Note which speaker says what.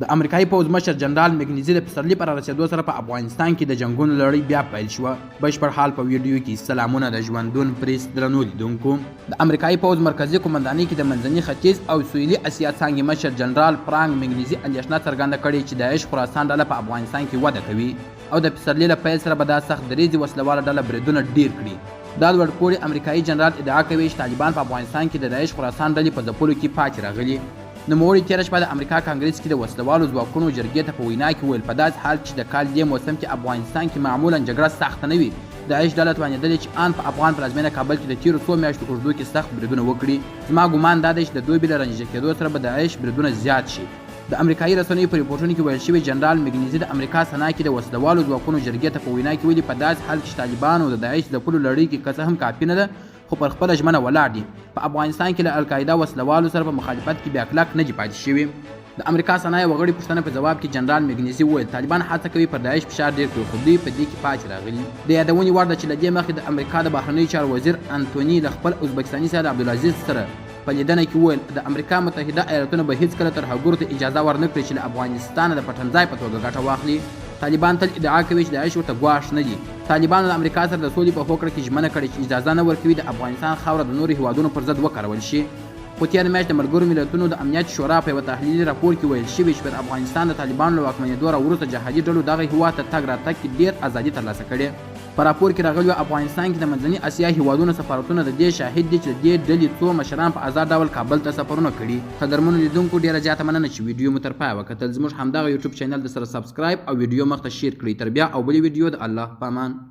Speaker 1: د امریکایي پوځ مشر جنرال مګنیزي د پسرلي پر رسېدو سره په افغانستان کې د جنګونو لړۍ بیا پیل شوه. بشپړ حال په ویډیو کې. سلامونه د ژوندون پریس درنو لیدونکو. د امریکایي پوځ مرکزي قومندانۍ کې د منځني ختیځ او سویلي اسیا څانګې مشر جنرال فرانک مګنیزي اندېښنه څرګنده کړې چې داعش خراسان ډله په افغانستان کې وده کوي او د پسرلي له پیل سره به دا سخت دریځي وسلواله ډله بریدونه ډیر کړي. دا لوړ پوړي امریکایي جنرال ادعا کوي چې طالبان په افغانستان کې د داعش خراسان ډلې په ځپلو کې پاتې راغلي. نوموړي تېره شپه د امریکا کانګرس کې د وسلوالو ځواکونو جرګې ته په وینا کې ویل په داسې حال چې د کال دې موسم کې افغانستان کې معمولا جګړه سخته نه وي، داعش ډله توانېدلې چې ان په افغان پلازمینه کابل کې د تېرو څو میاشتو اوږدو کې سخت بریدونه وکړي. زما ګمان دا دی چې د دوی بې له رنجه کېدو سره به داعش بریدونه زیات شي. د امریکایي رسنیو په ریپورټونو کې ویل شوي جنرال مګنیزي د امریکا سنا کې د وسلوالو ځواکونو جرګې ته په وینا کې ویلي په داسې حال کې چې طالبانو د داعش د پولو لړۍ کې که څه هم کافي نه ده خو پر خپله ژمنه ولاړ دي. په افغانستان کې له القاعده وسلوالو سره په مخالفت کې بیا کلک نه دي پاتې شوي. د امریکا سنا یو غړي پوښتنه په جواب کې جنرال مګنیزي وویل طالبان هڅه کوي پر داعش فشار ډېر کړي خو دوی په دې کې پاتې راغلي. د یادونې وړ ده چې له دې مخکې د امریکا د بهرنیو چارو وزیر انتوني له خپل ازبکستاني سیال عبدالعزیز سره په لیدنه کې وویل د امریکا متحده ایالتونو به هیڅکله تر هغو ته اجازه ورنه کړي چې له افغانستانه د پټنځای په توګه ګټه واخلي. طالبان تل ادعا کوي چې داعش ورته ګواښ نه دي. طالبانو د امریکا سره د سولې په هوکړه کې ژمنه کړې چې اجازه نه ورکوي د افغانستان خاوره د نورو هیوادونو پر ضد وکارول شي. خو تېره میاشت د ملګرو ملتونو د امنیت شورا په یوه تحلیلي راپور کې ویل شوي چې پر افغانستان د طالبانو له واکمنېدو راوروسته جهادي ډلو دغه هېواد ته تګ راتګ کې ډېر ازادي ترلاسه کړې. په راپور کې راغلي افغانستان کې د منځني اسیا هیوادونو سفارتونه د دې شاهد دي چې د دې ډلې څو مشران په ازاد ډول کابل ته سفرونه کړي. قدرمنو لیدونکو ډېره زیاته مننه چې ویډیو مو تر پایه وکتل. زموږ همدغه یوټیوب چینل د سره سبسکرایب او ویډیو مخ ته شیر کړئ. تر بیا او بلې ویډیو د الله په امان.